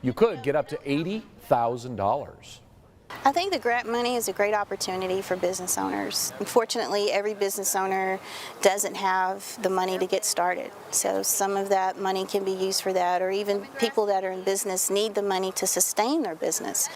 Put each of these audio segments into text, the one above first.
You could get up to $80,000. I think the grant money is a great opportunity for business owners. Unfortunately, every business owner doesn't have the money to get started. So some of that money can be used for that, or even people that are in business need the money to sustain their business.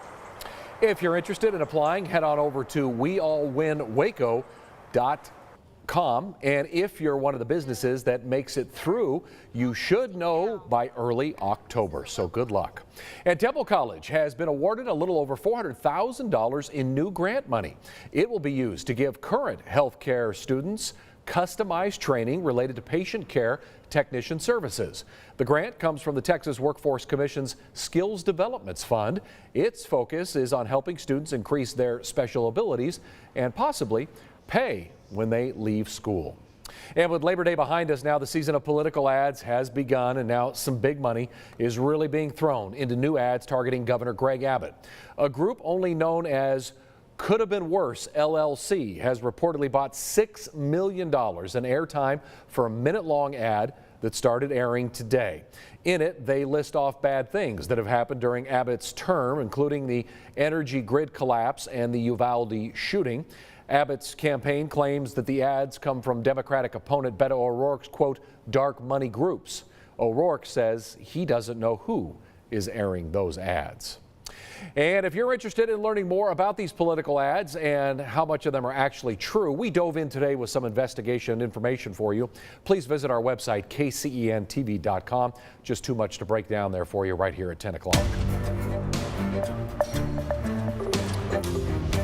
If you're interested in applying, head on over to weallwinwaco.com. And if you're one of the businesses that makes it through, you should know by early October. So good luck. And Temple College has been awarded a little over $400,000 in new grant money. It will be used to give current healthcare students customized training related to patient care technician services. The grant comes from the Texas Workforce Commission's Skills Development Fund. Its focus is on helping students increase their special abilities and possibly pay when they leave school. And with Labor Day behind us now, the season of political ads has begun, and now some big money is really being thrown into new ads targeting Governor Greg Abbott. A group only known as Could Have Been Worse LLC has reportedly bought $6 million in airtime for a minute-long ad that started airing today. In it, they list off bad things that have happened during Abbott's term, including the energy grid collapse and the Uvalde shooting. Abbott's campaign claims that the ads come from Democratic opponent Beto O'Rourke's, quote, dark money groups. O'Rourke says he doesn't know who is airing those ads. And if you're interested in learning more about these political ads and how much of them are actually true, we dove in today with some investigation information for you. Please visit our website, kcentv.com. Just too much to break down there for you right here at 10 o'clock.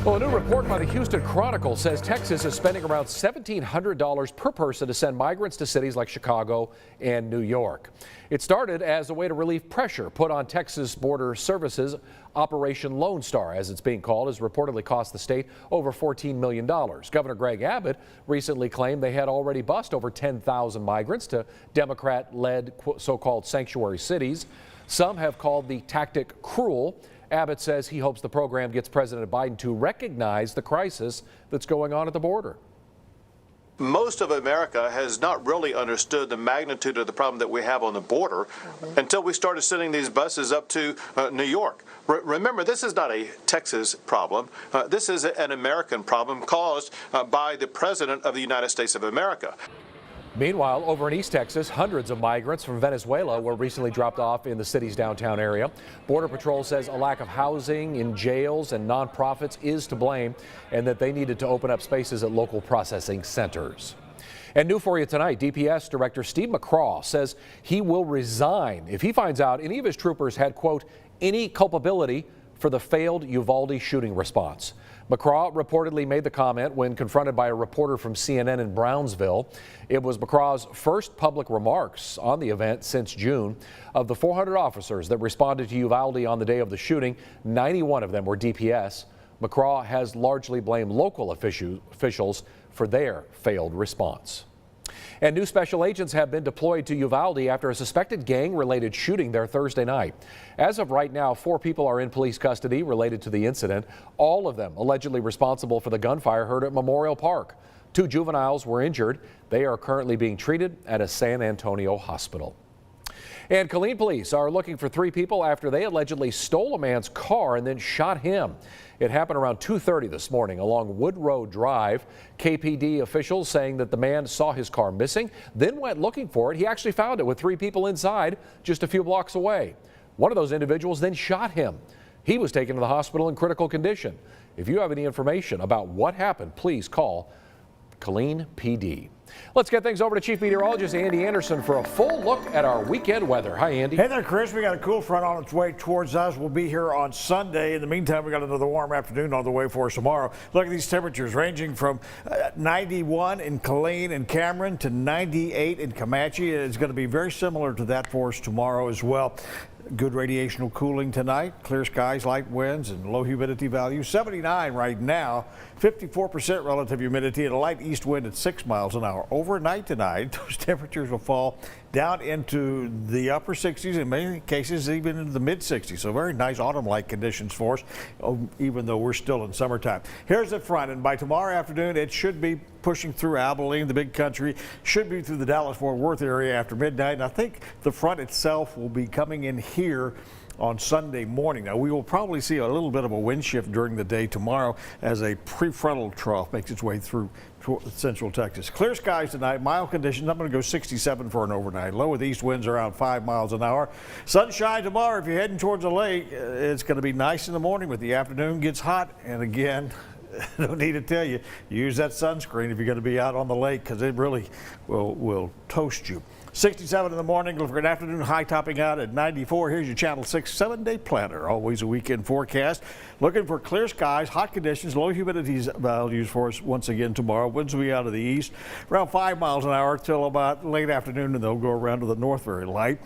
Well, a new report by the Houston Chronicle says Texas is spending around $1,700 per person to send migrants to cities like Chicago and New York. It started as a way to relieve pressure put on Texas Border Services. Operation Lone Star, as it's being called, has reportedly cost the state over $14 million. Governor Greg Abbott recently claimed they had already bused over 10,000 migrants to Democrat-led so-called sanctuary cities. Some have called the tactic cruel. Abbott says he hopes the program gets President Biden to recognize the crisis that's going on at the border. Most of America has not really understood the magnitude of the problem that we have on the border until we started sending these buses up to New York. Remember, this is not a Texas problem. This is an American problem caused by the President of the United States of America. Meanwhile, over in East Texas, hundreds of migrants from Venezuela were recently dropped off in the city's downtown area. Border Patrol says a lack of housing in jails and nonprofits is to blame, and that they needed to open up spaces at local processing centers. And new for you tonight, DPS Director Steve McCraw says he will resign if he finds out any of his troopers had, quote, any culpability for the failed Uvalde shooting response. McCraw reportedly made the comment when confronted by a reporter from CNN in Brownsville. It was McCraw's first public remarks on the event since June. Of the 400 officers that responded to Uvalde on the day of the shooting, 91 of them were DPS. McCraw has largely blamed local officials for their failed response. And new special agents have been deployed to Uvalde after a suspected gang-related shooting there Thursday night. As of right now, 4 people are in police custody related to the incident, all of them allegedly responsible for the gunfire heard at Memorial Park. 2 juveniles were injured. They are currently being treated at a San Antonio hospital. And Killeen police are looking for 3 people after they allegedly stole a man's car and then shot him. It happened around 2:30 this morning along Wood Road Drive. KPD officials saying that the man saw his car missing, then went looking for it. He actually found it with 3 people inside just a few blocks away. One of those individuals then shot him. He was taken to the hospital in critical condition. If you have any information about what happened, please call Killeen PD. Let's get things over to Chief Meteorologist Andy Anderson for a full look at our weekend weather. Hi, Andy. Hey there, Chris. We got a cool front on its way towards us. We'll be here on Sunday. In the meantime, we got another warm afternoon on the way for us tomorrow. Look at these temperatures ranging from 91 in Killeen and Cameron to 98 in Comanche. It's going to be very similar to that for us tomorrow as well. Good radiational cooling tonight, clear skies, light winds, and low humidity value. 79 right now, 54% relative humidity, and a light east wind at 6 miles an hour. Overnight tonight, those temperatures will fall down into the upper 60s, in many cases even into the mid 60s. So very nice autumn-like conditions for us, even though we're still in summertime. Here's the front, and by tomorrow afternoon, it should be pushing through Abilene, the big country, should be through the Dallas-Fort Worth area after midnight. And I think the front itself will be coming in here on Sunday morning. Now, we will probably see a little bit of a wind shift during the day tomorrow as a prefrontal trough makes its way through central Texas. Clear skies tonight, mild conditions. I'm going to go 67 for an overnight low with east winds around 5 miles an hour. Sunshine tomorrow if you're heading towards the lake. It's going to be nice in the morning, but the afternoon gets hot. And again, no need to tell you, use that sunscreen if you're going to be out on the lake because it really will toast you. 67 in the morning, look for an afternoon high topping out at 94. Here's your Channel 6 7-day planner. Always a weekend forecast. Looking for clear skies, hot conditions, low humidity values for us once again tomorrow. Winds will be out of the east around 5 miles an hour till about late afternoon, and they'll go around to the north very light.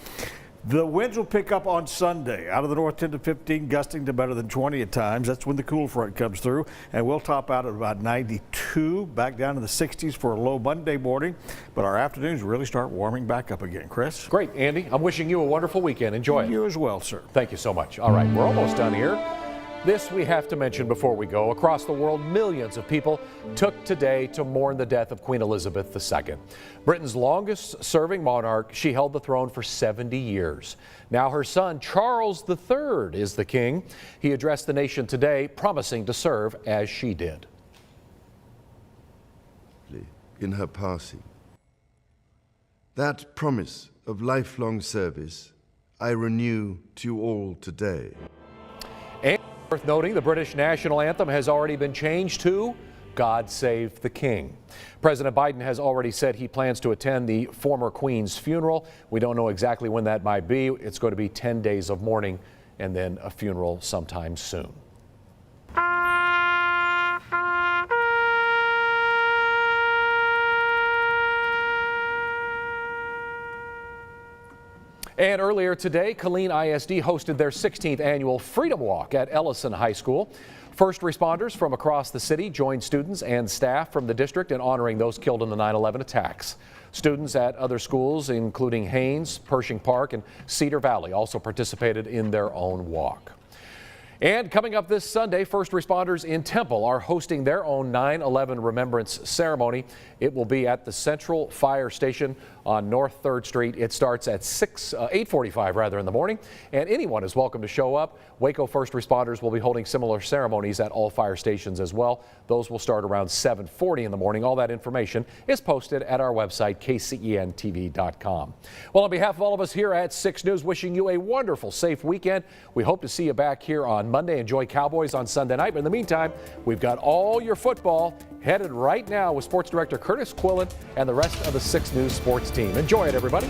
The winds will pick up on Sunday. Out of the north, 10 to 15, gusting to better than 20 at times. That's when the cool front comes through. And we'll top out at about 92, back down to the 60s for a low Monday morning. But our afternoons really start warming back up again. Chris? Great, Andy. I'm wishing you a wonderful weekend. Enjoy it. You as well, sir. Thank you so much. All right, we're almost done here. This we have to mention before we go. Across the world, millions of people took today to mourn the death of Queen Elizabeth II. Britain's longest serving monarch, she held the throne for 70 years. Now her son, Charles III, is the king. He addressed the nation today, promising to serve as she did. In her passing, that promise of lifelong service I renew to you all today. And worth noting, the British national anthem has already been changed to God Save the King. President Biden has already said he plans to attend the former Queen's funeral. We don't know exactly when that might be. It's going to be 10 days of mourning and then a funeral sometime soon. And earlier today, Killeen ISD hosted their 16th annual Freedom Walk at Ellison High School. First responders from across the city joined students and staff from the district in honoring those killed in the 9/11 attacks. Students at other schools, including Haynes, Pershing Park, and Cedar Valley, also participated in their own walk. And coming up this Sunday, first responders in Temple are hosting their own 9/11 remembrance ceremony. It will be at the Central Fire Station on North 3rd Street. It starts at 8:45 in the morning, and anyone is welcome to show up. Waco first responders will be holding similar ceremonies at all fire stations as well. Those will start around 7:40 in the morning. All that information is posted at our website, kcentv.com. Well, on behalf of all of us here at 6 News, wishing you a wonderful, safe weekend. We hope to see you back here on Monday. Enjoy Cowboys on Sunday night. But in the meantime, we've got all your football headed right now with Sports Director Curtis Quillen and the rest of the 6 News sports team. Enjoy it, everybody.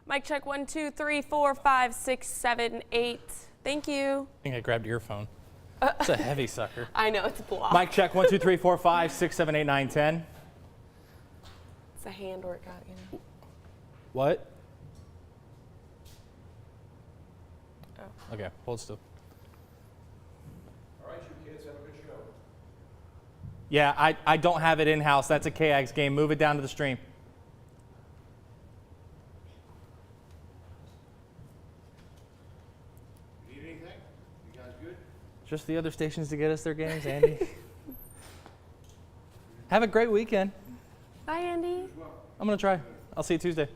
Mic check 1, 2, 3, 4, 5, 6, 7, 8. Thank you. I think I grabbed your phone. It's a heavy sucker. I know, it's blocked. Mic check 1, 2, 3, 4, 5, 6, 7, 8, 9, 10. It's a hand workout, you know. What? Oh. Okay, hold still. All right, you kids, have a good show. Yeah, I don't have it in-house. That's a KAGS game. Move it down to the stream. You need anything? You guys good? Just the other stations to get us their games, Andy. Have a great weekend. Bye, Andy. I'm going to try. I'll see you Tuesday.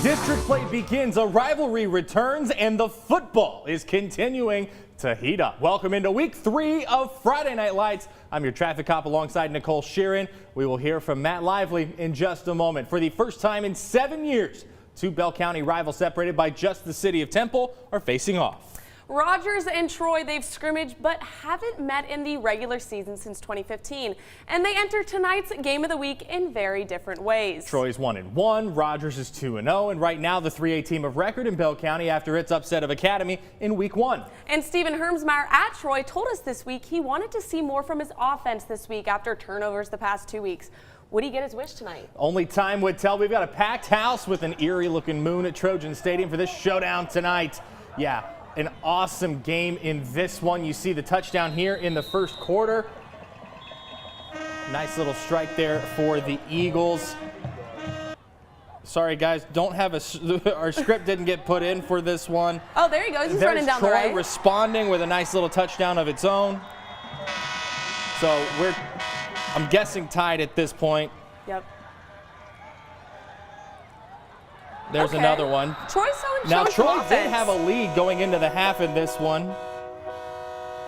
District play begins, a rivalry returns, and the football is continuing to heat up. Welcome into week 3 of Friday Night Lights. I'm your traffic cop alongside Nicole Sheeran. We will hear from Matt Lively in just a moment. For the first time in 7 years, two Bell County rivals separated by just the city of Temple are facing off. Rogers and Troy, they've scrimmaged but haven't met in the regular season since 2015. And they enter tonight's game of the week in very different ways. Troy's 1-1, Rogers is 2-0, and right now the 3A team of record in Bell County after its upset of Academy in week 1. And Steven Hermsmeyer at Troy told us this week he wanted to see more from his offense this week after turnovers the past 2 weeks. Would he get his wish tonight? Only time would tell. We've got a packed house with an eerie looking moon at Trojan Stadium for this showdown tonight. Yeah, an awesome game in this one. You see the touchdown here in the first quarter. Nice little strike there for the Eagles. Sorry guys, don't have our script didn't get put in for this one. Oh, there he goes. He's running down Troy the right. responding with a nice little touchdown of its own. So I'm guessing tied at this point. Yep. There's another one. Troy's Now showing some Troy did offense. have a lead going into the half in this one.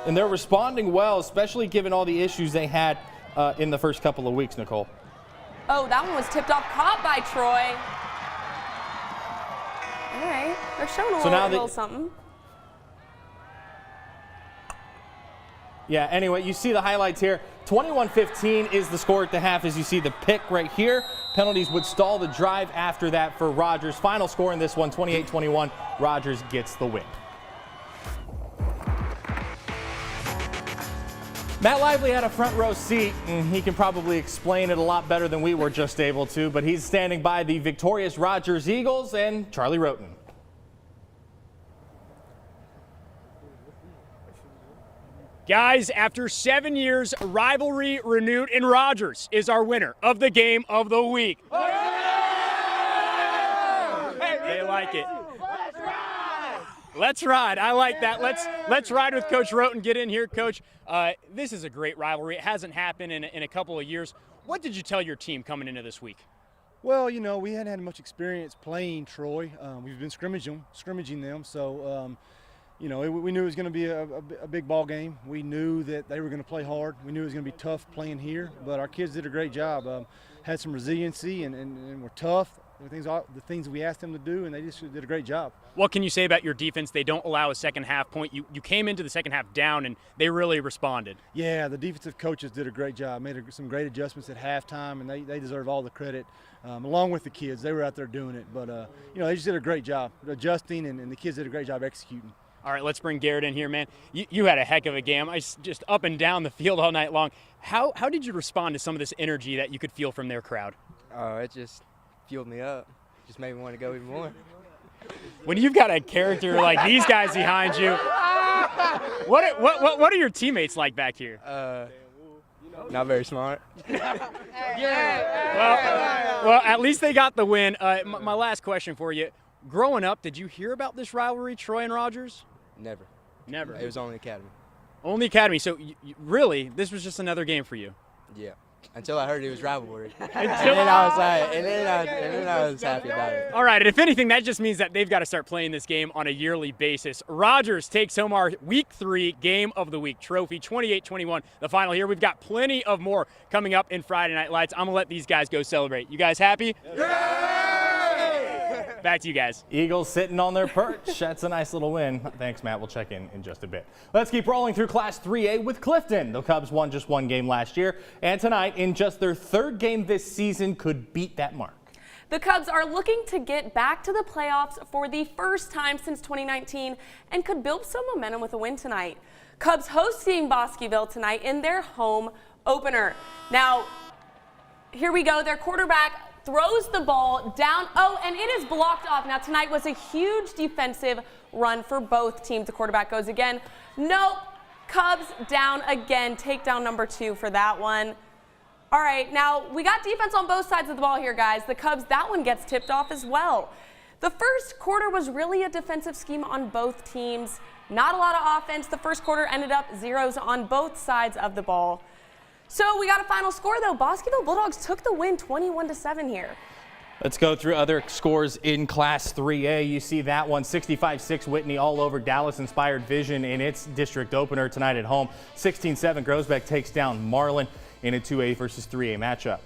And they're responding well, especially given all the issues they had in the first couple of weeks, Nicole. Oh, that one was tipped off, caught by Troy. All right, they're showing a little something. Yeah, anyway, you see the highlights here. 21-15 is the score at the half as you see the pick right here. Penalties would stall the drive after that for Rogers. Final score in this one, 28-21. Rogers gets the win. Matt Lively had a front row seat, and he can probably explain it a lot better than we were just able to, but he's standing by the victorious Rogers Eagles and Charlie Roten. Guys, after 7 years, rivalry renewed, and Rogers is our winner of the game of the week. They like it. Let's ride. I like that. Let's ride with Coach Roten. Get in here, Coach. This is a great rivalry. It hasn't happened in a couple of years. What did you tell your team coming into this week? Well, you know, we hadn't had much experience playing Troy. We've been scrimmaging them, so you know, we knew it was going to be a big ball game. We knew that they were going to play hard. We knew it was going to be tough playing here, but our kids did a great job. Had some resiliency and were tough. The things we asked them to do, and they just did a great job. What can you say about your defense? They don't allow a second half point. You came into the second half down, and they really responded. Yeah, the defensive coaches did a great job. Made some great adjustments at halftime, and they deserve all the credit, along with the kids. They were out there doing it, but you know, they just did a great job adjusting, and the kids did a great job executing. All right, let's bring Garrett in here, man. You had a heck of a game. I just up and down the field all night long. How did you respond to some of this energy that you could feel from their crowd? It just fueled me up. Just made me want to go even more. When you've got a character like these guys behind you, what are your teammates like back here? Not very smart. Well, at least they got the win. My last question for you. Growing up, did you hear about this rivalry, Troy and Rogers? Never. Never. It was only Academy. Only Academy. So really, this was just another game for you. Yeah. Until I heard it was rivalry. And then I was like, and then I was happy about it. All right, and if anything, that just means that they've got to start playing this game on a yearly basis. Rogers takes home our Week 3 Game of the Week trophy, 28-21, the final here. We've got plenty of more coming up in Friday Night Lights. I'm going to let these guys go celebrate. You guys happy? Yeah! Back to you guys. Eagles sitting on their perch. That's a nice little win. Thanks, Matt. We'll check in just a bit. Let's keep rolling through Class 3A with Clifton. The Cubs won just one game last year, and tonight, in just their third game this season, could beat that mark. The Cubs are looking to get back to the playoffs for the first time since 2019 and could build some momentum with a win tonight. Cubs hosting Bosqueville tonight in their home opener. Now, here we go. Their quarterback throws the ball down. Oh, and it is blocked off. Now, tonight was a huge defensive run for both teams. The quarterback goes again. Nope. Cubs down again. Takedown number 2 for that one. All right, now we got defense on both sides of the ball here, guys. The Cubs, that one gets tipped off as well. The first quarter was really a defensive scheme on both teams. Not a lot of offense. The first quarter ended up zeros on both sides of the ball. So we got a final score, though. Bosqueville Bulldogs took the win 21-7 here. Let's go through other scores in Class 3A. You see that one, 65-6 Whitney all over Dallas-inspired Vision in its district opener tonight at home. 16-7 Groesbeck takes down Marlin in a 2A versus 3A matchup.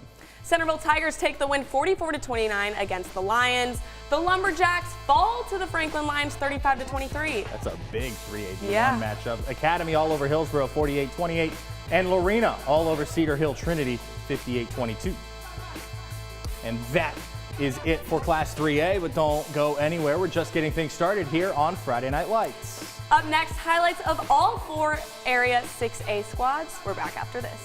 Centerville Tigers take the win 44-29 against the Lions. The Lumberjacks fall to the Franklin Lions 35-23. That's a big 3A Yeah. matchup. Academy all over Hillsboro 48-28, and Lorena all over Cedar Hill Trinity 58-22. And that is it for Class 3A, but don't go anywhere. We're just getting things started here on Friday Night Lights. Up next, highlights of all 4 Area 6A squads. We're back after this.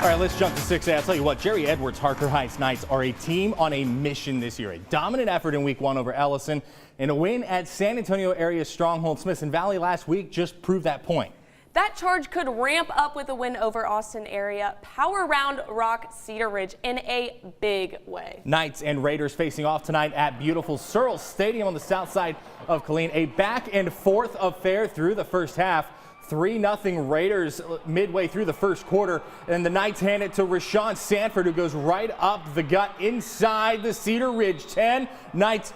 All right, let's jump to 6A. I'll tell you what, Jerry Edwards Harker Heights Knights are a team on a mission this year. A dominant effort in week 1 over Ellison, and a win at San Antonio area stronghold Smithson Valley last week just proved that point. That charge could ramp up with a win over Austin area Power Round Rock Cedar Ridge in a big way. Knights and Raiders facing off tonight at beautiful Searles Stadium on the south side of Killeen. A back and forth affair through the first half. 3-0 Raiders midway through the first quarter, and the Knights hand it to Rashawn Sanford, who goes right up the gut inside the Cedar Ridge 10. Knights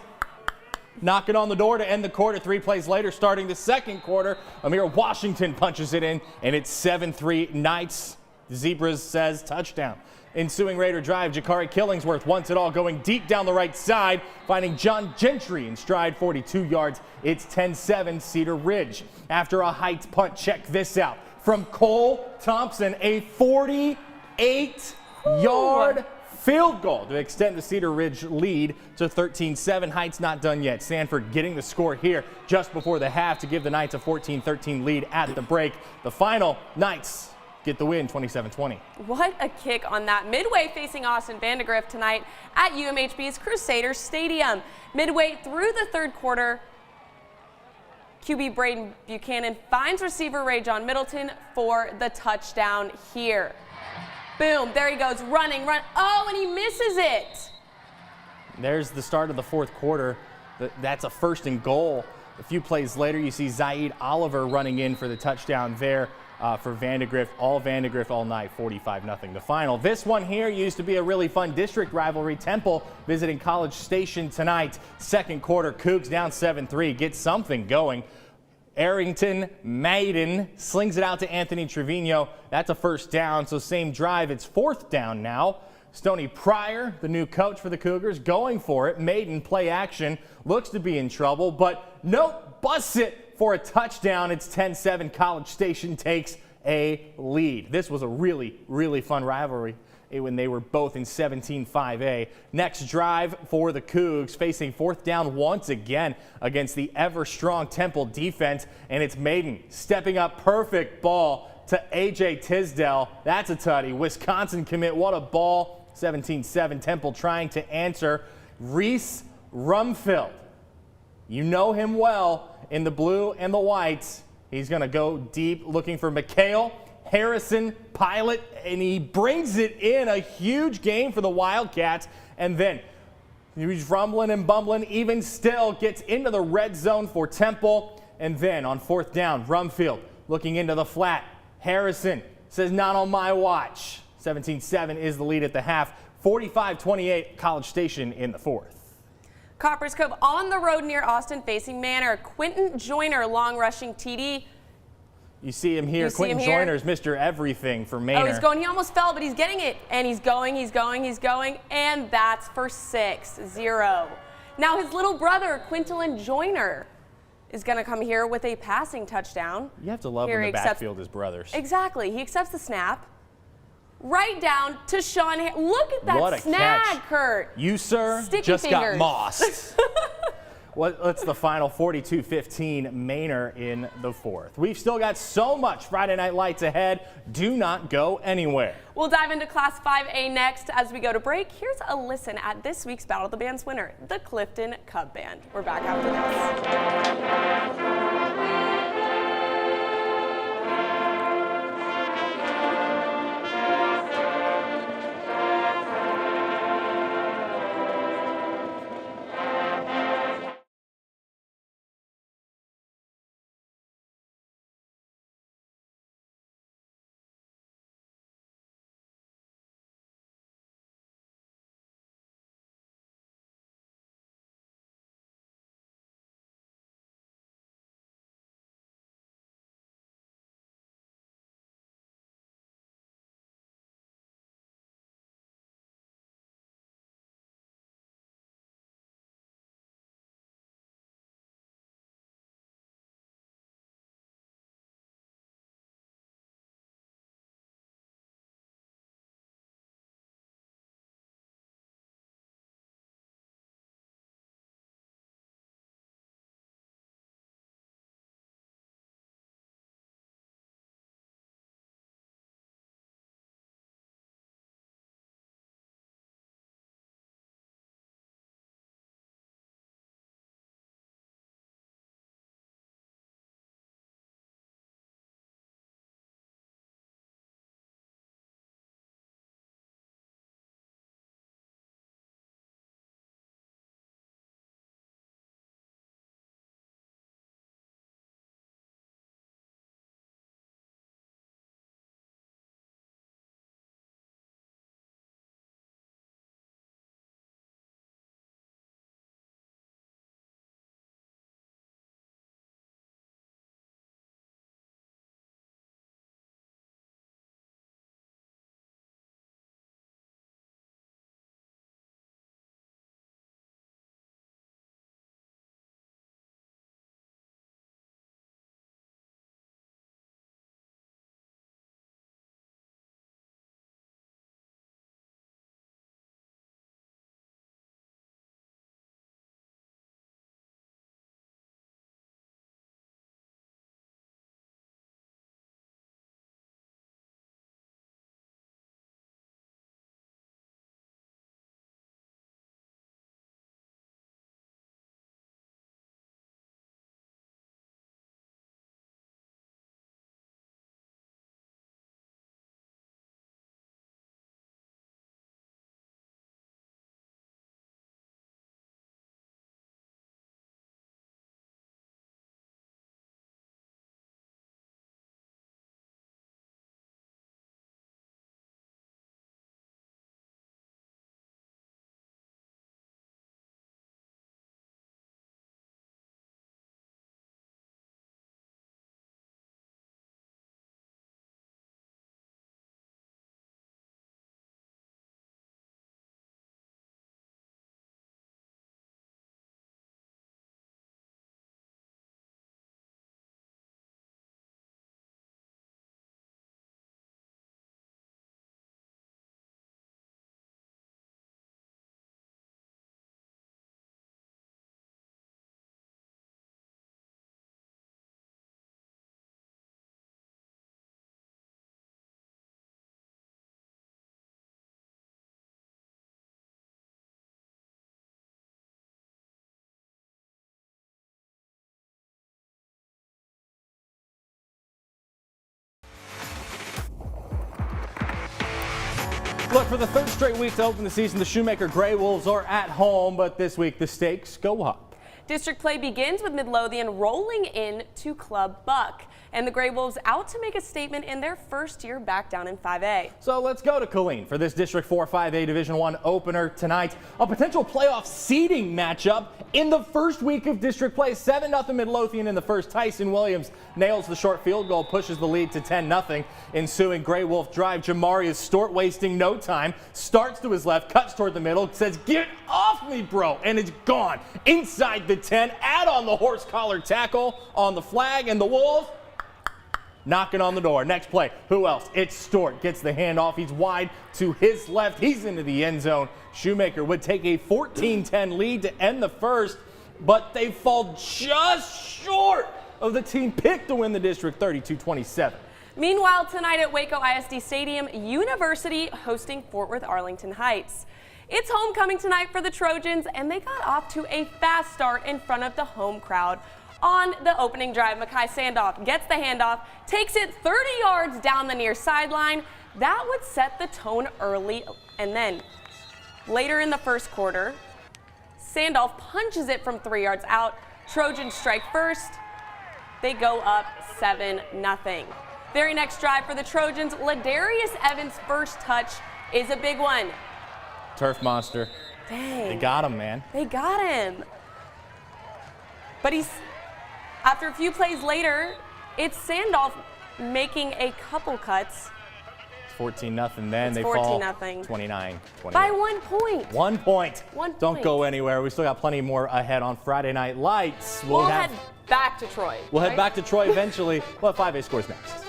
knocking on the door to end the quarter. 3 plays later, starting the second quarter, Amir Washington punches it in, and it's 7-3 Knights. Zebras says touchdown. Ensuing Raider drive, Jakari Killingsworth wants it all, going deep down the right side, finding John Gentry in stride 42 yards. It's 10-7 Cedar Ridge. After a Heights punt, check this out. From Cole Thompson, a 48-yard field goal to extend the Cedar Ridge lead to 13-7. Heights not done yet. Sanford getting the score here just before the half to give the Knights a 14-13 lead at the break. The final, Knights get the win 27-20. What a kick on that. Midway facing Austin Vandegrift tonight at UMHB's Crusaders Stadium. Midway through the third quarter, QB Braden Buchanan finds receiver Ray John Middleton for the touchdown here. Boom, there he goes, running, oh, and he misses it. There's the start of the fourth quarter. That's a 1st and goal. A few plays later, you see Zaid Oliver running in for the touchdown there for Vandegrift. All Vandegrift all night, 45-0 the final. This one here used to be a really fun district rivalry. Temple visiting College Station tonight. Second quarter, Cougs down 7-3. Get something going. Arrington Maiden slings it out to Anthony Trevino. That's a first down, so same drive. It's fourth down now. Stoney Pryor, the new coach for the Cougars, going for it. Maiden play action, looks to be in trouble, but nope, busts it for a touchdown. It's 10-7. College Station takes a lead. This was a really, really fun rivalry when they were both in 17-5A. Next drive for the Cougs, facing fourth down once again against the ever-strong Temple defense, and it's Maiden stepping up, perfect ball to A.J. Tisdale. That's a tutty. Wisconsin commit, what a ball. 17-7, Temple trying to answer. Reese Rumfield, you know him well in the blue and the whites. He's going to go deep looking for Mikhail Harrison Pilot, and he brings it in. A huge game for the Wildcats. And then he's rumbling and bumbling, even still gets into the red zone for Temple. And then on fourth down, Rumfield looking into the flat. Harrison says, not on my watch. 17-7 is the lead at the half. 45-28, College Station in the fourth. Copper's Cove on the road near Austin facing Manor. Quentin Joyner, long rushing TD. You see him here. Quentin Joyner's Mr. Everything for Manor. Oh, he's going. He almost fell, but he's getting it. And he's going, and that's for 6-0. Now his little brother, Quintilin Joyner, is going to come here with a passing touchdown. You have to love when the backfield is brothers. Exactly. He accepts the snap. Right down to Sean. Look at that what a snag, catch. Kurt. You, sir, Sticky just fingers. got mossed. What's the final? 42-15, Manor in the fourth. We've still got so much Friday Night Lights ahead. Do not go anywhere. We'll dive into Class 5A next as we go to break. Here's a listen at this week's Battle of the Bands winner, the Clifton Cub Band. We're back after this. Look, for the third straight week to open the season, the Shoemaker Gray Wolves are at home, but this week the stakes go up. District play begins with Midlothian rolling in to Club Buck, and the Gray Wolves out to make a statement in their first year back down in 5A. So let's go to Killeen for this District 4 5A Division I opener tonight. A potential playoff seeding matchup in the first week of district play. 7-0 Midlothian in the first. Tyson Williams nails the short field goal, pushes the lead to 10-0. Ensuing Gray Wolf drive, Jamarius Stort wasting no time, starts to his left, cuts toward the middle, says, "Get off me, bro," and it's gone inside the 10. Add on the horse collar tackle on the flag, and the Wolves knocking on the door. Next play, who else? It's Stort. Gets the handoff. He's wide to his left. He's into the end zone. Shoemaker would take a 14-10 lead to end the first, but they fall just short of the team picked to win the district 32-27. Meanwhile, tonight at Waco ISD Stadium, University hosting Fort Worth Arlington Heights. It's homecoming tonight for the Trojans, and they got off to a fast start in front of the home crowd. On the opening drive, Makai Sandoff gets the handoff, takes it 30 yards down the near sideline. That would set the tone early, and then later in the first quarter, Sandoff punches it from 3 yards out. Trojans strike first. They go up 7-0. Very next drive for the Trojans, Ladarius Evans' first touch is a big one. Turf monster. Dang. They got him, man. They got him. But after a few plays later, it's Sandoff making a couple cuts. It's 14-0 then. It's they 14-0. fall 29-28. By 1 point. 1 point. 1 point. Don't go anywhere. We still got plenty more ahead on Friday Night Lights. We'll head back to Troy. We'll head right? back to Troy eventually. We'll have 5A scores next.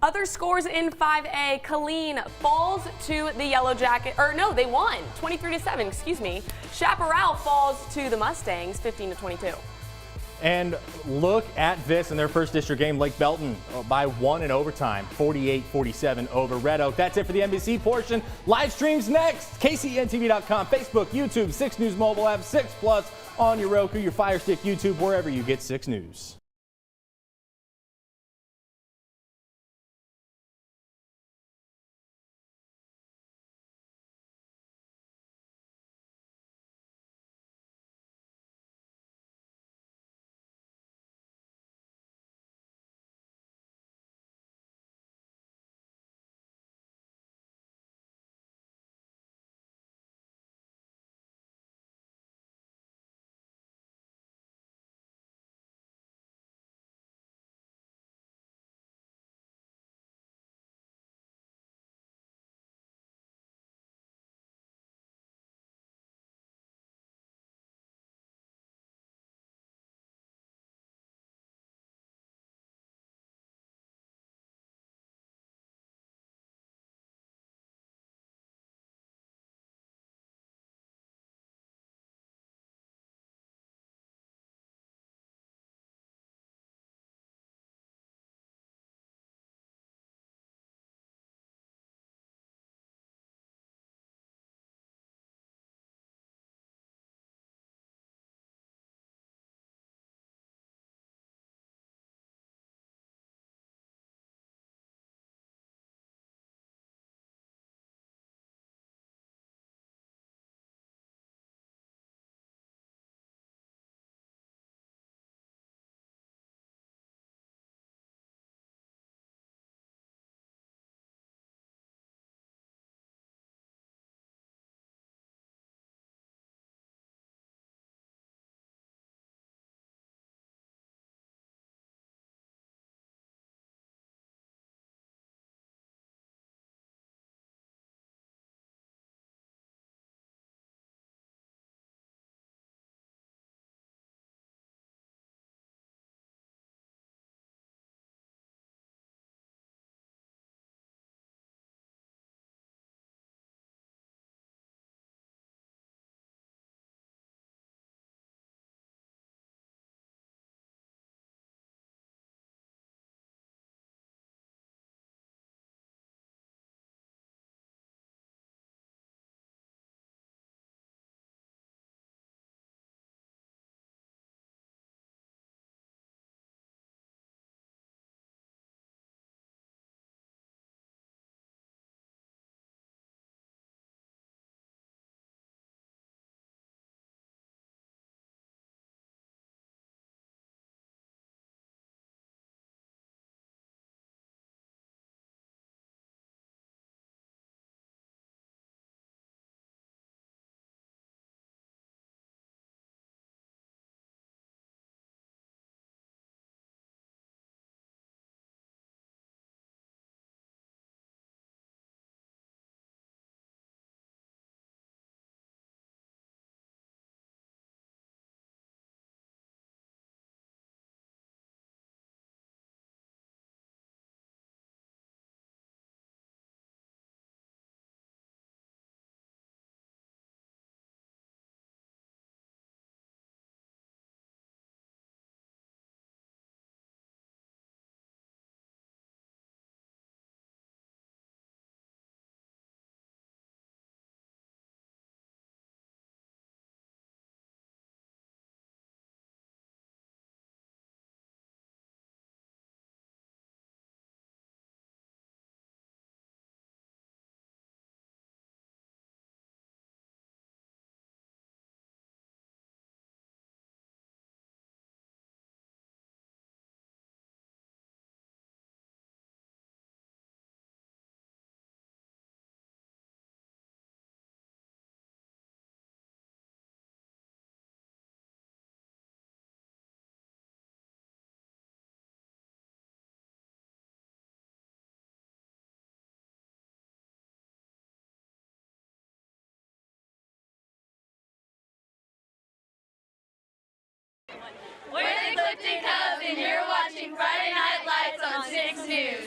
Other scores in 5A, Killeen falls to the Yellow Jacket, or no, they won 23-7, excuse me. Chaparral falls to the Mustangs 15-22. And look at this in their first district game. Lake Belton by 1 in overtime, 48-47 over Red Oak. That's it for the NBC portion. Live streams next. KCENTV.com, Facebook, YouTube, 6 News mobile app, 6 Plus on your Roku, your Fire Stick, YouTube, wherever you get 6 News. We're the Clifton Cubs, and you're watching Friday Night Lights on 6 News.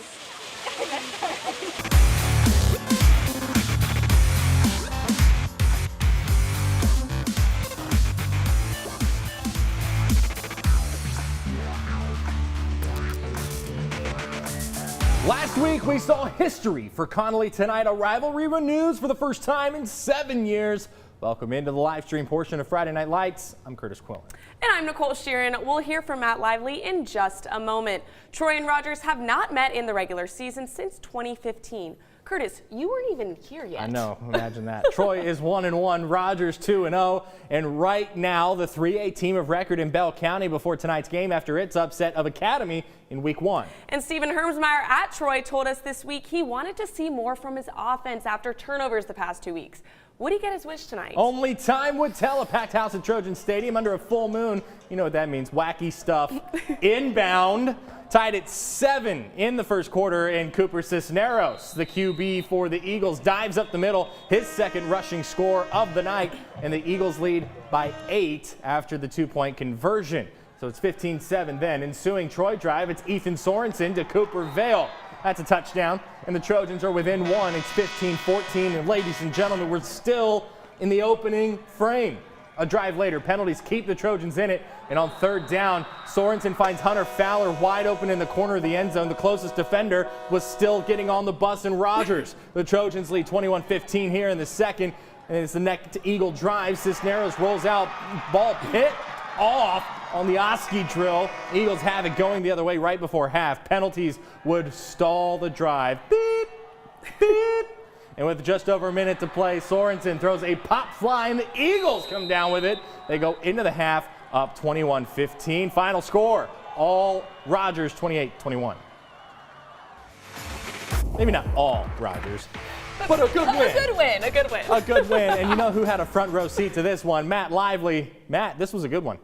Last week, we saw history for Connally. Tonight, a rivalry renews for the first time in 7 years. Welcome into the live stream portion of Friday Night Lights. I'm Curtis Quillen. And I'm Nicole Sheeran. We'll hear from Matt Lively in just a moment. Troy and Rogers have not met in the regular season since 2015. Curtis, you weren't even here yet. I know, imagine that. Troy is 1-1, Rogers 2-0, and right now the 3A team of record in Bell County before tonight's game after its upset of Academy in week 1. And Stephen Hermsmeyer at Troy told us this week he wanted to see more from his offense after turnovers the past 2 weeks. Would he get his wish tonight? Only time would tell. A packed house at Trojan Stadium under a full moon. You know what that means, wacky stuff. Inbound. Tied at 7 in the first quarter, and Cooper Cisneros, the QB for the Eagles, dives up the middle, his second rushing score of the night, and the Eagles lead by 8 after the 2-point conversion. So it's 15-7 then. Ensuing Troy drive, it's Ethan Sorensen to Cooper Vale. That's a touchdown, and the Trojans are within 1. It's 15-14, and ladies and gentlemen, we're still in the opening frame. A drive later, penalties keep the Trojans in it, and on third down, Sorensen finds Hunter Fowler wide open in the corner of the end zone. The closest defender was still getting on the bus in Rogers. The Trojans lead 21-15 here in the second, and it's the next Eagle drive. Cisneros rolls out, ball hit off on the Oski drill. Eagles have it going the other way right before half. Penalties would stall the drive. Beep, beep. And with just over a minute to play, Sorensen throws a pop fly, and the Eagles come down with it. They go into the half, up 21-15. Final score, all Rogers 28-21. Maybe not all Rogers, but a good win. A good win, a good win. A good win. And you know who had a front row seat to this one? Matt Lively. Matt, this was a good one.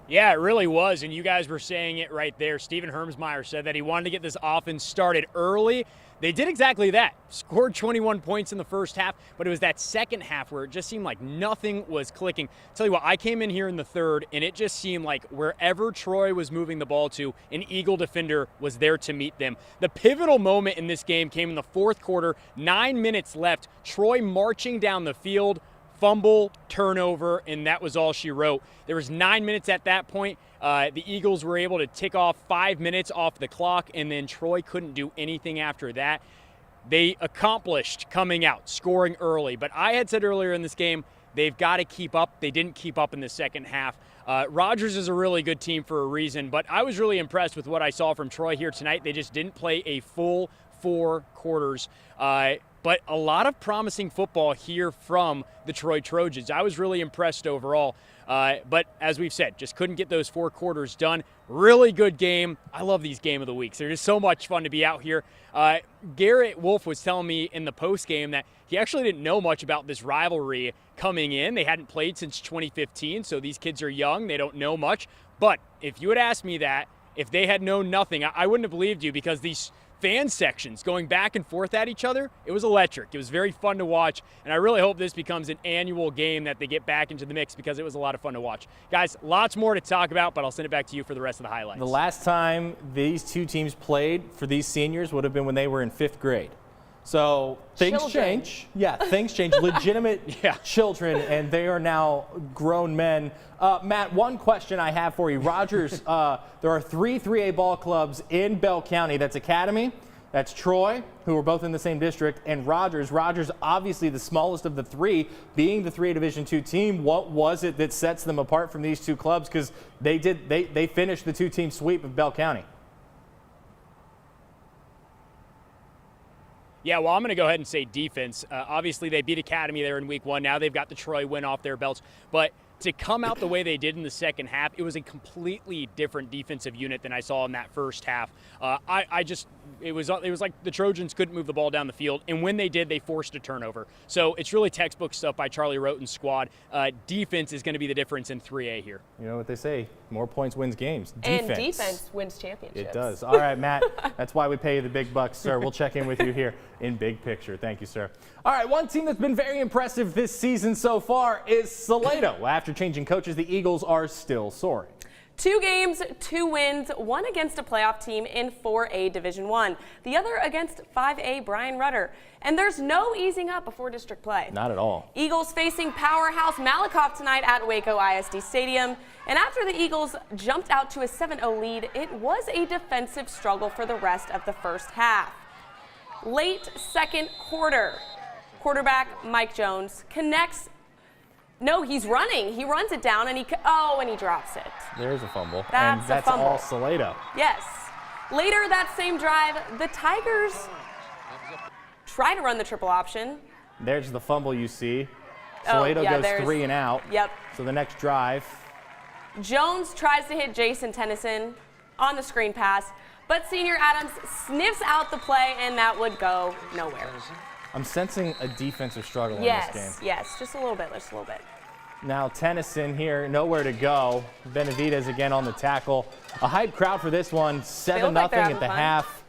Yeah, it really was, and you guys were saying it right there. Stephen Hermsmeyer said that he wanted to get this offense started early. They did exactly that. Scored 21 points in the first half, but it was that second half where it just seemed like nothing was clicking. Tell you what, I came in here in the third, and it just seemed like wherever Troy was moving the ball to, an Eagle defender was there to meet them. The pivotal moment in this game came in the fourth quarter, 9 minutes left. Troy marching down the field, fumble, turnover, and that was all she wrote. There was 9 minutes at that point. The Eagles were able to tick off 5 minutes off the clock, and then Troy couldn't do anything after that. They accomplished coming out, scoring early. But I had said earlier in this game, they've got to keep up. They didn't keep up in the second half. Rogers is a really good team for a reason, but I was really impressed with what I saw from Troy here tonight. They just didn't play a full 4 quarters. But a lot of promising football here from the Troy Trojans. I was really impressed overall. But as we've said, just couldn't get those 4 quarters done. Really good game. I love these game of the weeks. They're just so much fun to be out here. Garrett Wolf was telling me in the post game that he actually didn't know much about this rivalry coming in. They hadn't played since 2015, so these kids are young. They don't know much. But if you had asked me that, if they had known nothing, I wouldn't have believed you, because these fan sections going back and forth at each other, it was electric. It was very fun to watch, and I really hope this becomes an annual game that they get back into the mix, because it was a lot of fun to watch. Guys, lots more to talk about, but I'll send it back to you for the rest of the highlights. The last time these two teams played for these seniors would have been when they were in 5th grade. So things change. Yeah, things change. Legitimate children, and they are now grown men. Matt, one question I have for you. Rogers, there are 3 3A ball clubs in Bell County. That's Academy, that's Troy, who are both in the same district, and Rogers. Rogers, obviously the smallest of the 3, being the 3A Division II team. What was it that sets them apart from these 2 clubs? Because they finished the 2-team sweep of Bell County. Yeah, well, I'm going to go ahead and say defense. Obviously, they beat Academy there in week 1. Now they've got the Troy win off their belts. But to come out the way they did in the second half, it was a completely different defensive unit than I saw in that first half. It was like the Trojans couldn't move the ball down the field, and when they did, they forced a turnover. So it's really textbook stuff by Charlie Roten's squad. Defense is going to be the difference in 3A here. You know what they say, more points wins games. Defense. And defense wins championships. It does. All right, Matt, that's why we pay you the big bucks, sir. We'll check in with you here in Big Picture. Thank you, sir. All right, one team that's been very impressive this season so far is Salado. After changing coaches, the Eagles are still soaring. 2 games, 2 wins, one against a playoff team in 4A Division I, the other against 5A Bryan Rudder. And there's no easing up before district play. Not at all. Eagles facing powerhouse Malakoff tonight at Waco ISD Stadium. And after the Eagles jumped out to a 7-0 lead, it was a defensive struggle for the rest of the first half. Late second quarter, quarterback Mike Jones connects. No, he's running. He runs it down and he drops it. There's a fumble. That's and that's a fumble. all Salado. Yes. Later that same drive, the Tigers try to run the triple option. There's the fumble you see. Salado goes 3 and out. Yep. So the next drive. Jones tries to hit Jason Tennyson on the screen pass, but Senior Adams sniffs out the play and that would go nowhere. I'm sensing a defensive struggle in this game. Yes, just a little bit. Now Tennyson here, nowhere to go. Benavidez again on the tackle. A hype crowd for this one, 7-0 at the half.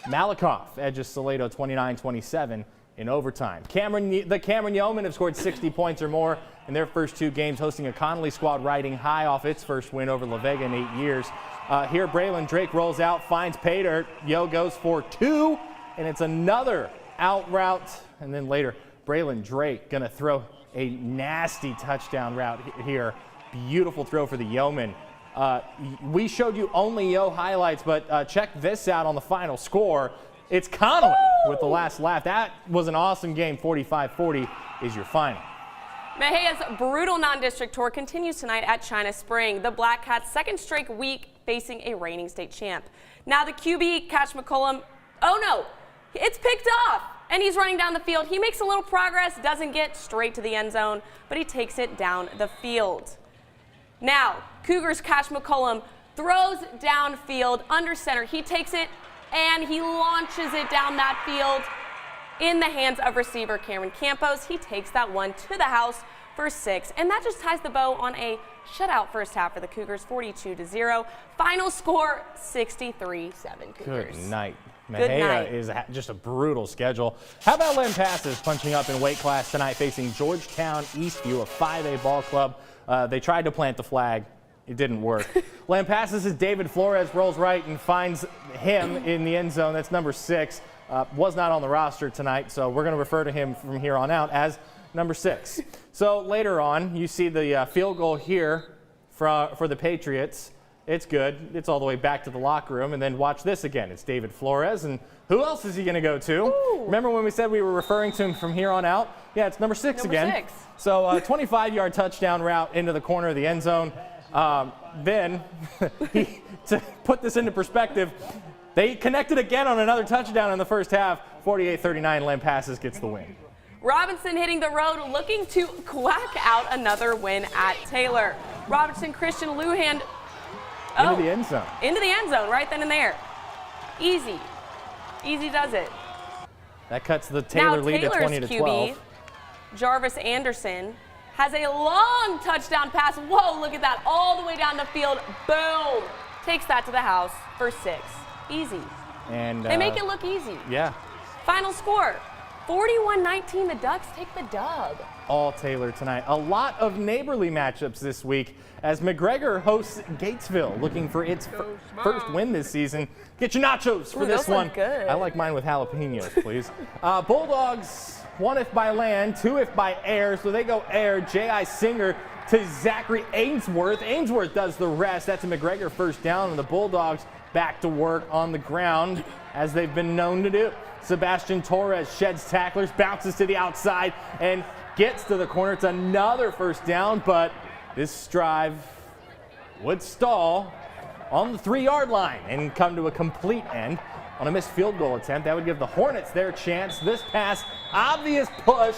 Malakoff edges Salado 29-27 in overtime. The Cameron Yeomen have scored 60 points or more in their first 2 games, hosting a Connolly squad riding high off its first win over La Vega in 8 years. Here Braylon Drake rolls out, finds pay dirt. Yo goes for 2, and it's another out route, and then later Braylon Drake gonna throw a nasty touchdown route here. Beautiful throw for the Yeomen. We showed you only Yo highlights, but check this out on the final score. It's Connolly with the last laugh. That was an awesome game. 45-40 is your final. Mejia's brutal non-district tour continues tonight at China Spring. The Black Cats' second straight week facing a reigning state champ. Now the QB, Catch McCollum, oh no, it's picked off, and he's running down the field. He makes a little progress, doesn't get straight to the end zone, but he takes it down the field. Now, Cougars' Catch McCollum throws downfield under center. He takes it, and he launches it down that field in the hands of receiver Cameron Campos. He takes that one to the house for 6, and that just ties the bow on a shutout first half for the Cougars, 42-0. Final score, 63-7 Cougars. Good night. Mejia is just a brutal schedule. How about Lampasas punching up in weight class tonight, facing Georgetown Eastview, a 5A ball club. They tried to plant the flag. It didn't work. Lampasas' David Flores rolls right and finds him in the end zone. That's number 6. Was not on the roster tonight, so we're going to refer to him from here on out as number 6. So later on, you see the field goal here for the Patriots. It's good. It's all the way back to the locker room. And then watch this again. It's David Flores. And who else is he going to go to? Ooh. Remember when we said we were referring to him from here on out? Yeah, it's number 6 again. 6. So 25-yard touchdown route into the corner of the end zone. Then, to put this into perspective, they connected again on another touchdown in the first half. 48-39, Lampasas gets the win. Robinson hitting the road, looking to quack out another win at Taylor. Robinson Christian Lujan into the end zone. Into the end zone, right then and there. Easy. Easy does it. That cuts the Taylor lead to 20-12. QB, Jarvis Anderson, has a long touchdown pass. Whoa, look at that. All the way down the field. Boom. Takes that to the house for 6. Easy. And they make it look easy. Yeah. Final score, 41-19. The Ducks take the dub. All Taylor tonight. A lot of neighborly matchups this week as McGregor hosts Gatesville, looking for its first win this season. Get your nachos for this one. Good. I like mine with jalapenos, please. Bulldogs, 1 if by land, 2 if by air. So they go air. J.I. Singer to Zachary Ainsworth. Ainsworth does the rest. That's a McGregor first down, and the Bulldogs back to work on the ground as they've been known to do. Sebastian Torres sheds tacklers, bounces to the outside, and gets to the corner. It's another first down, but this drive would stall on the 3-yard line and come to a complete end on a missed field goal attempt. That would give the Hornets their chance. This pass, obvious push.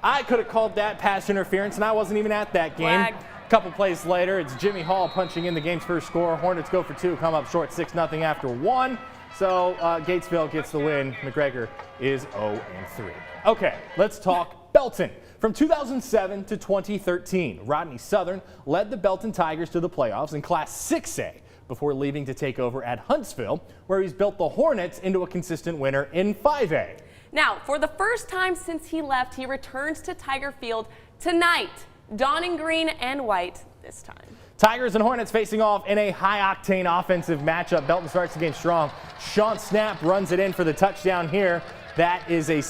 I could have called that pass interference, and I wasn't even at that game. Flag. A couple plays later, it's Jimmy Hall punching in the game's first score. Hornets go for 2, come up short 6-0 after 1. So Gatesville gets the win. McGregor is 0-3. Okay, let's talk Belton. From 2007 to 2013, Rodney Southern led the Belton Tigers to the playoffs in Class 6A before leaving to take over at Huntsville, where he's built the Hornets into a consistent winner in 5A. Now, for the first time since he left, he returns to Tiger Field tonight, donning green and white this time. Tigers and Hornets facing off in a high-octane offensive matchup. Belton starts the game strong. Sean Snap runs it in for the touchdown here. That is a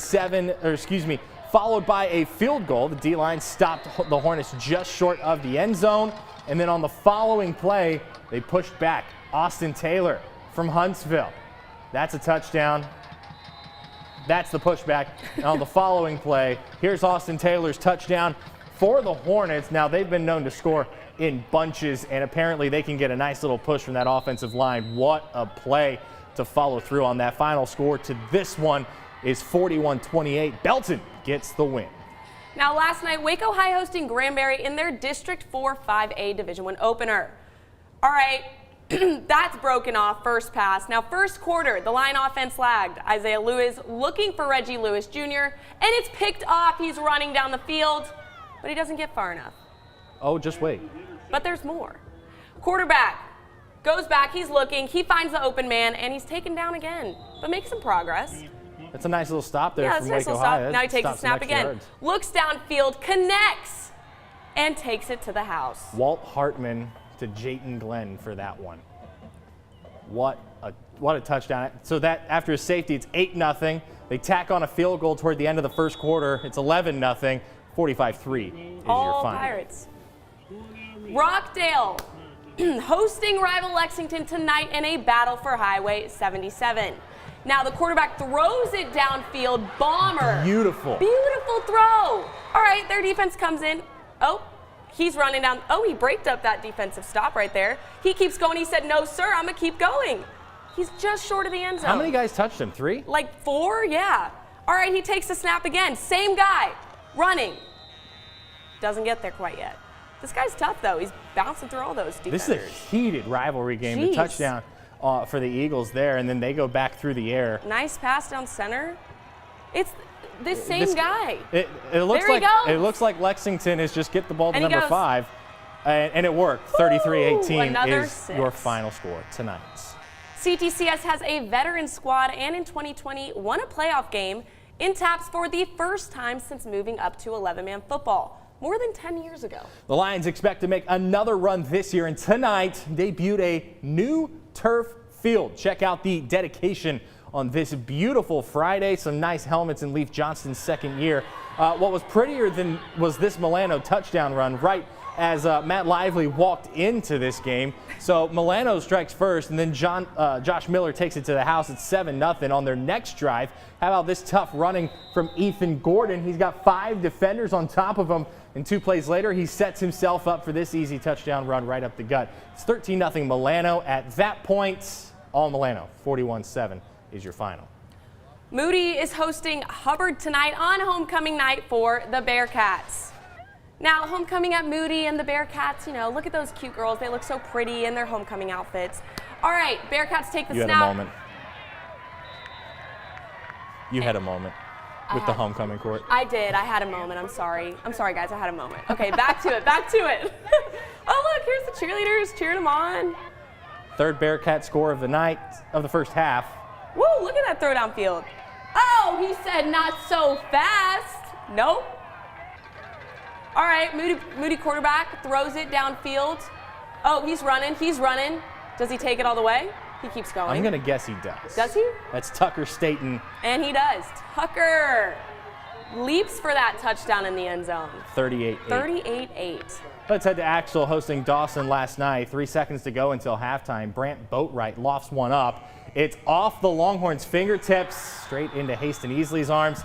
followed by a field goal. The D-line stopped the Hornets just short of the end zone. And then on the following play, they pushed back. Austin Taylor from Huntsville. That's a touchdown. That's the pushback. And on the following play, here's Austin Taylor's touchdown for the Hornets. Now, they've been known to score in bunches, and apparently they can get a nice little push from that offensive line. What a play to follow through on that. Final score to this one is 41-28. Belton gets the win. Now, last night, Waco High hosting Granbury in their District 4 5A Division I opener. All right, that's broken off first pass. Now, first quarter, the line offense lagged. Isaiah Lewis looking for Reggie Lewis Jr., and it's picked off. He's running down the field, but he doesn't get far enough. Oh, just wait. But there's more. Quarterback goes back, he's looking, he finds the open man, and he's taken down again, but makes some progress. That's a nice little stop there from nice Waco little High. stop. Now he takes the snap again. Yards. Looks downfield, connects, and takes it to the house. Walt Hartman to Jayton Glenn for that one. What a touchdown. So that after a safety, it's 8-0. They tack on a field goal toward the end of the first quarter. It's 11-0. 45-3 is All your final. Pirates. Rockdale hosting rival Lexington tonight in a battle for Highway 77. Now the quarterback throws it downfield, bomber. Beautiful. Beautiful throw. All right, their defense comes in. Oh, he's running down. Oh, he braked up that defensive stop right there. He keeps going. He said, no, sir, I'm going to keep going. He's just short of the end zone. How many guys touched him? 3? Like 4, yeah. All right, he takes the snap again. Same guy, running. Doesn't get there quite yet. This guy's tough, though. He's bouncing through all those defenders. This is a heated rivalry game. Jeez. The touchdown for the Eagles there, and then they go back through the air. Nice pass down center. It's this same guy. It looks there he like goes. It looks like Lexington is just get the ball to And he number goes. 5, and it worked. 33-18 another is 6. your final score tonight. CTCS has a veteran squad and in 2020 won a playoff game in TAPS for the first time since moving up to 11-man football. More than 10 years ago. The Lions expect to make another run this year, and tonight debuted a new turf field. Check out the dedication on this beautiful Friday. Some nice helmets in Leif Johnston's second year. What was prettier than was this Milano touchdown run right as Matt Lively walked into this game. So Milano strikes first, and then Josh Miller takes it to the house. It's 7-0 on their next drive. How about this tough running from Ethan Gordon? He's got 5 defenders on top of him, and 2 plays later, he sets himself up for this easy touchdown run right up the gut. It's 13-0 Milano. At that point, all Milano, 41-7 is your final. Moody is hosting Hubbard tonight on homecoming night for the Bearcats. Now, homecoming at Moody and the Bearcats, you know, look at those cute girls. They look so pretty in their homecoming outfits. All right, Bearcats take the You snap. had a moment. You had a moment with the homecoming court. I did. I had a moment. I'm sorry. I'm sorry, guys. I had a moment. Okay, back to it. Back to it. Oh, look, here's the cheerleaders cheering them on. Third Bearcat score of the night, of the first half. Woo, look at that throw downfield. Oh, he said not so fast. Nope. All right, Moody quarterback throws it downfield. Oh, he's running. He's running. Does he take it all the way? He keeps going. I'm going to guess he does. Does he? That's Tucker Staten. And he does. Tucker leaps for that touchdown in the end zone. 38-8. 38-8. Let's head to Axel hosting Dawson last night. 3 seconds to go until halftime. Brant Boatwright lofts one up. It's off the Longhorns' fingertips, straight into Haston Easley's arms.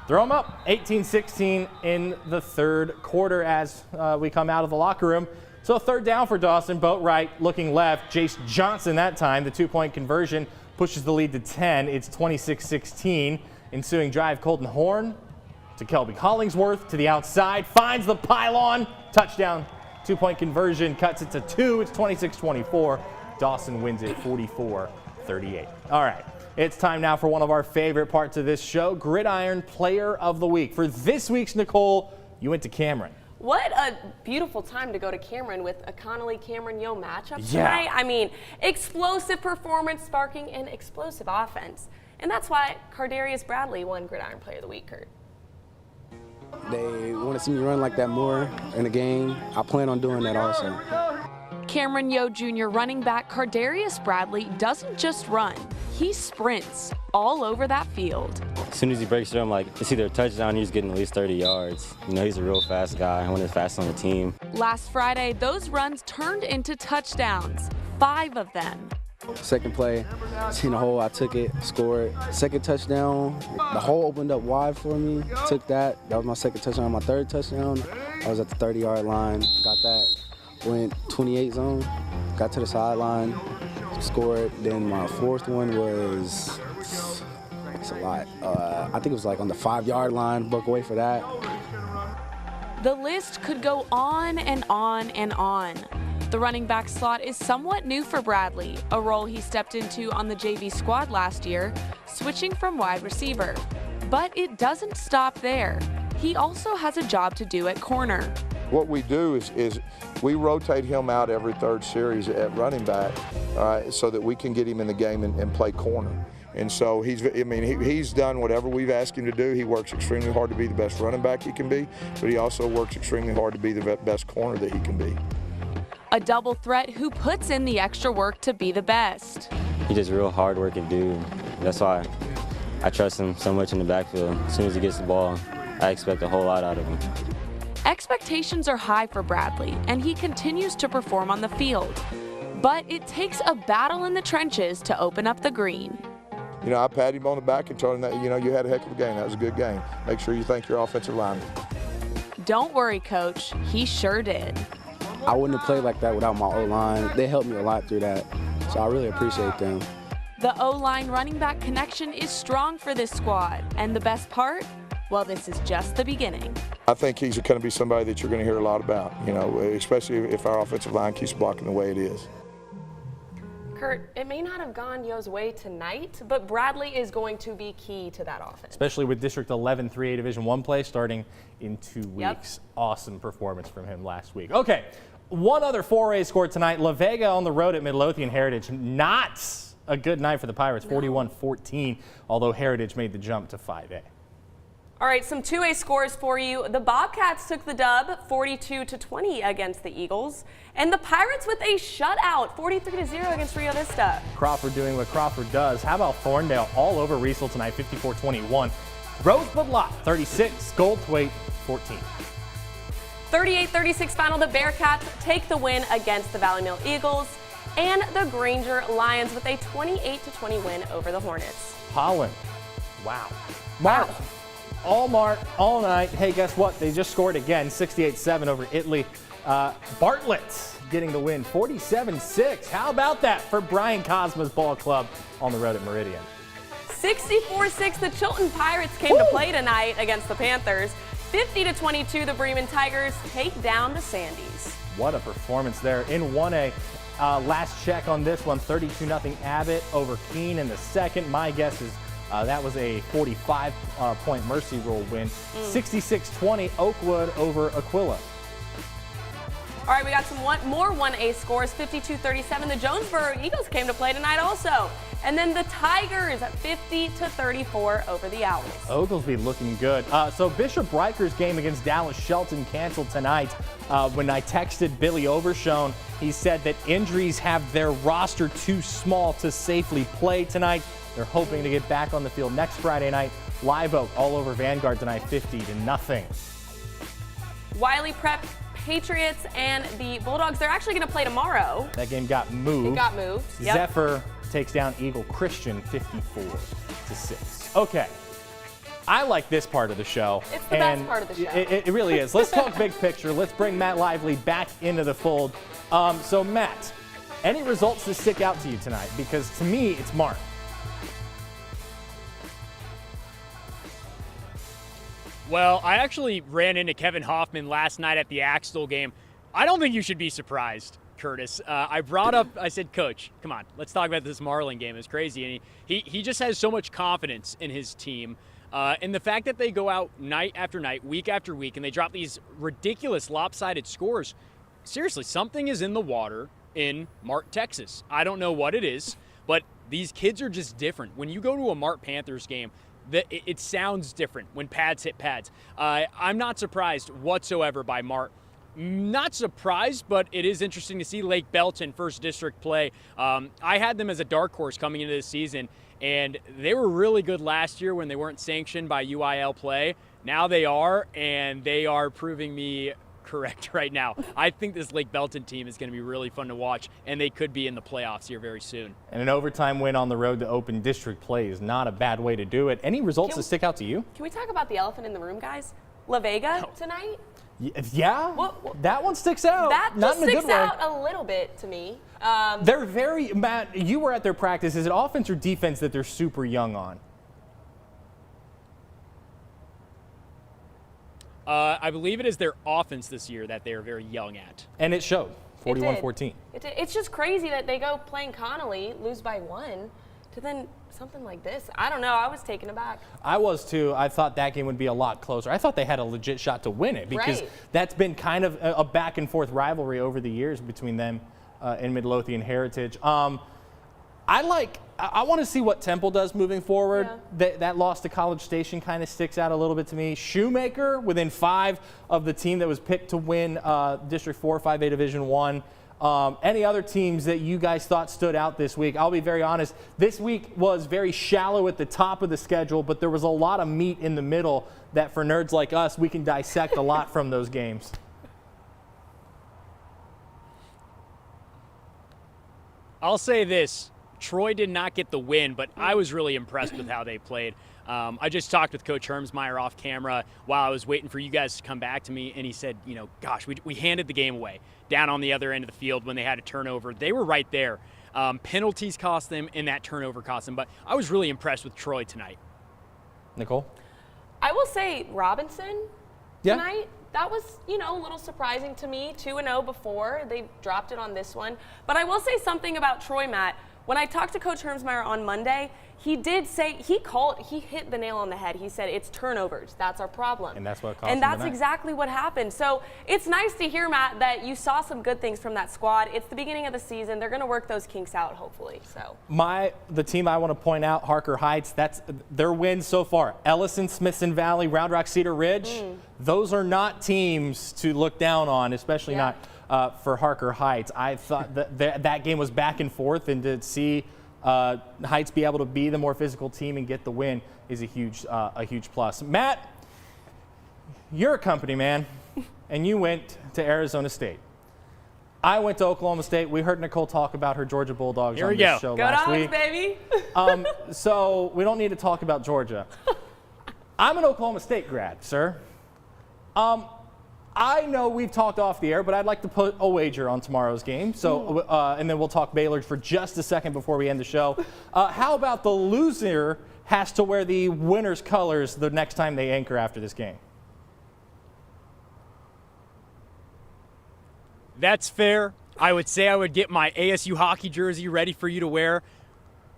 Throw them up, 18-16 in the third quarter as we come out of the locker room. So 3rd down for Dawson. Boatwright looking left. Jace Johnson that time. The 2-point conversion pushes the lead to 10. It's 26-16. Ensuing drive, Colton Horn to Kelby Hollingsworth to the outside. Finds the pylon. Touchdown. 2-point conversion cuts it to 2. It's 26-24. Dawson wins it 44-38. All right. It's time now for one of our favorite parts of this show, Gridiron Player of the Week. For this week's Nicole, you went to Cameron. What a beautiful time to go to Cameron with a Connolly-Cameron-Yo matchup Yeah. tonight. I mean, explosive performance sparking an explosive offense. And that's why Cardarius Bradley won Gridiron Player of the Week, Kurt. They want to see me run like that more in the game. I plan on doing that also. Cameron Yoe Jr. running back Cardarius Bradley doesn't just run, he sprints all over that field. As soon as he breaks through, I'm like, it's either a touchdown or he's getting at least 30 yards. You know, he's a real fast guy, one of the fastest on the team. Last Friday, those runs turned into touchdowns, 5 of them. Second play, seen the hole, I took it, scored. Second touchdown, the hole opened up wide for me, took that. That was my second touchdown. My third touchdown, I was at the 30-yard line, got that, went 28 zone, got to the sideline, scored. Then my fourth one was, it's a lot. I think it was like on the 5-yard line, broke away for that. The list could go on and on and on. The running back slot is somewhat new for Bradley, a role he stepped into on the JV squad last year, switching from wide receiver. But it doesn't stop there. He also has a job to do at corner. What we do is we rotate him out every third series at running back so that we can get him in the game and play corner. And so he's done whatever we've asked him to do. He works extremely hard to be the best running back he can be, but he also works extremely hard to be the best corner that he can be. A double threat who puts in the extra work to be the best. He's just a real hard-working dude. That's why I trust him so much in the backfield. As soon as he gets the ball, I expect a whole lot out of him. Expectations are high for Bradley, and he continues to perform on the field. But it takes a battle in the trenches to open up the green. You know, I patted him on the back and told him that, you know, you had a heck of a game. That was a good game. Make sure you thank your offensive lineman. Don't worry, Coach. He sure did. I wouldn't have played like that without my O-line. They helped me a lot through that, so I really appreciate them. The O-line running back connection is strong for this squad, and the best part? Well, this is just the beginning. I think he's going to be somebody that you're going to hear a lot about, you know, especially if our offensive line keeps blocking the way it is. Kurt, it may not have gone Yo's way tonight, but Bradley is going to be key to that offense. Especially with District 11 3A Division I play starting in 2 weeks. Yep. Awesome performance from him last week. Okay, one other 4A score tonight. La Vega on the road at Midlothian Heritage. Not a good night for the Pirates, 41-14, although Heritage made the jump to 5A. All right, some 2A scores for you. The Bobcats took the dub 42-20 against the Eagles, and the Pirates with a shutout 43-0 against Rio Vista. Crawford doing what Crawford does. How about Thorndale all over Riesel tonight, 54-21. Rosebud Lot 36, Goldthwaite 14. 38-36 final. The Bearcats take the win against the Valley Mill Eagles, and the Granger Lions with a 28-20 win over the Hornets. Holland, wow. Mark. All mark, all night. Hey, guess what? They just scored again, 68-7 over Italy. Bartlett getting the win, 47-6. How about that for Brian Cosma's ball club on the road at Meridian? 64-6, the Chilton Pirates came to play tonight against the Panthers. 50-22, the Bremen Tigers take down the Sandies. What a performance there in 1A. Last check on this one, 32-0 Abbott over Keene in the second. My guess is that was a 45-point Mercy Rule win. 66-20 Oakwood over Aquila. All right, we got some more 1A scores. 52-37, the Jonesboro Eagles came to play tonight also. And then the Tigers at 50-34 over the Owls. Oglesby looking good. So Bishop Riker's game against Dallas Shelton canceled tonight. When I texted Billy Overshone, he said that injuries have their roster too small to safely play tonight. They're hoping to get back on the field next Friday night. Live Oak all over Vanguard tonight, 50-0. Wiley Prep Patriots and the Bulldogs, they're actually going to play tomorrow. That game got moved. It got moved. Yep. Zephyr takes down Eagle Christian 54-6. Okay. I like this part of the show. It's the best part of the show. It really is. Let's talk big picture. Let's bring Matt Lively back into the fold. So Matt, any results that stick out to you tonight? Because to me, it's Mark. Well, I actually ran into Kevin Hoffman last night at the Axtell game. I don't think you should be surprised, Curtis. I said, Coach, come on, let's talk about this Marlin game. It's crazy. And he just has so much confidence in his team. And the fact that they go out night after night, week after week, and they drop these ridiculous lopsided scores, seriously, something is in the water in Mart, Texas. I don't know what it is, but these kids are just different. When you go to a Mart Panthers game, it sounds different when pads hit pads. I'm not surprised whatsoever by Mart. Not surprised, but it is interesting to see Lake Belton first district play. I had them as a dark horse coming into this season, and they were really good last year when they weren't sanctioned by UIL play. Now they are, and they are proving me correct right now. I think this Lake Belton team is going to be really fun to watch, and they could be in the playoffs here very soon. And an overtime win on the road to open district play is not a bad way to do it. Any results that stick out to you? Can we talk about the elephant in the room, guys? La Vega tonight? Yeah, that one sticks out. That not just in a sticks good way. out a little bit to me. They're very, Matt, you were at their practice. Is it offense or defense that they're super young on? I believe it is their offense this year that they are very young at. And it showed, 41-14. It's just crazy that they go playing Connolly, lose by 1, to then something like this. I don't know. I was taken aback. I was too. I thought that game would be a lot closer. I thought they had a legit shot to win it because that's been kind of a back and forth rivalry over the years between them and Midlothian Heritage. I want to see what Temple does moving forward. Yeah. That loss to College Station kind of sticks out a little bit to me. Shoemaker within 5 of the team that was picked to win District 4 5A Division 1. Any other teams that you guys thought stood out this week? I'll be very honest. This week was very shallow at the top of the schedule, but there was a lot of meat in the middle that for nerds like us, we can dissect a lot from those games. I'll say this. Troy did not get the win, but I was really impressed with how they played. I just talked with Coach Hermsmeyer off camera while I was waiting for you guys to come back to me, and he said, gosh, we handed the game away down on the other end of the field when they had a turnover. They were right there. Penalties cost them, and that turnover cost them, but I was really impressed with Troy tonight. Nicole? I will say Robinson tonight. That was, a little surprising to me. 2-0 before. They dropped it on this one. But I will say something about Troy, Matt. When I talked to Coach Hermsmeyer on Monday, he did say, he hit the nail on the head. He said, it's turnovers. That's our problem. And that's what cost And that's exactly what happened. So it's nice to hear, Matt, that you saw some good things from that squad. It's the beginning of the season. They're going to work those kinks out, hopefully. So the team I want to point out, Harker Heights, that's their wins so far. Ellison, Smithson Valley, Round Rock, Cedar Ridge. Those are not teams to look down on, especially not for Harker Heights. I thought that game was back and forth, and to see Heights be able to be the more physical team and get the win is a huge plus. Matt, you're a company man, and you went to Arizona State. I went to Oklahoma State. We heard Nicole talk about her Georgia Bulldogs on this show last week. Baby. So we don't need to talk about Georgia. I'm an Oklahoma State grad, sir. I know we've talked off the air, but I'd like to put a wager on tomorrow's game. So, and then we'll talk Baylor for just a second before we end the show. How about the loser has to wear the winner's colors the next time they anchor after this game? That's fair. I would say I would get my ASU hockey jersey ready for you to wear.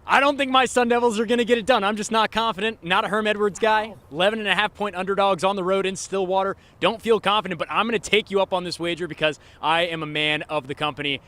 I don't think my Sun Devils are going to get it done. I'm just not confident. Not a Herm Edwards guy. 11.5-point underdogs on the road in Stillwater. Don't feel confident, but I'm going to take you up on this wager because I am a man of the company.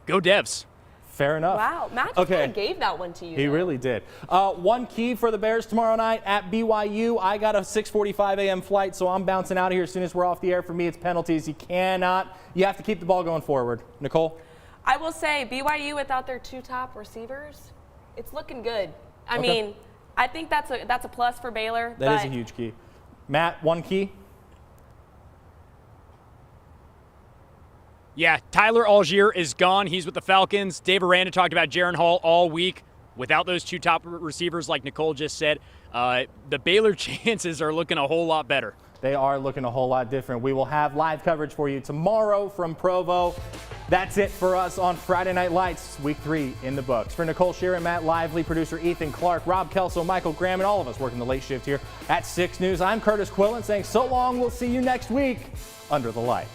Go Devs. Fair enough. Wow, Matt just kind of gave that one to you. He really did. One key for the Bears tomorrow night at BYU. I got a 6:45 a.m. flight, so I'm bouncing out of here as soon as we're off the air. For me, it's penalties. You have to keep the ball going forward. Nicole? I will say BYU without their 2 top receivers, it's looking good. I mean, I think that's a plus for Baylor. That is a huge key. Matt, one key? Yeah, Tyler Algier is gone. He's with the Falcons. Dave Aranda talked about Jaron Hall all week. Without those 2 top receivers, like Nicole just said, the Baylor chances are looking a whole lot better. They are looking a whole lot different. We will have live coverage for you tomorrow from Provo. That's it for us on Friday Night Lights, Week 3 in the books. For Nicole Sheeran, Matt Lively, producer Ethan Clark, Rob Kelso, Michael Graham, and all of us working the late shift here at 6 News, I'm Curtis Quillen saying so long. We'll see you next week under the light.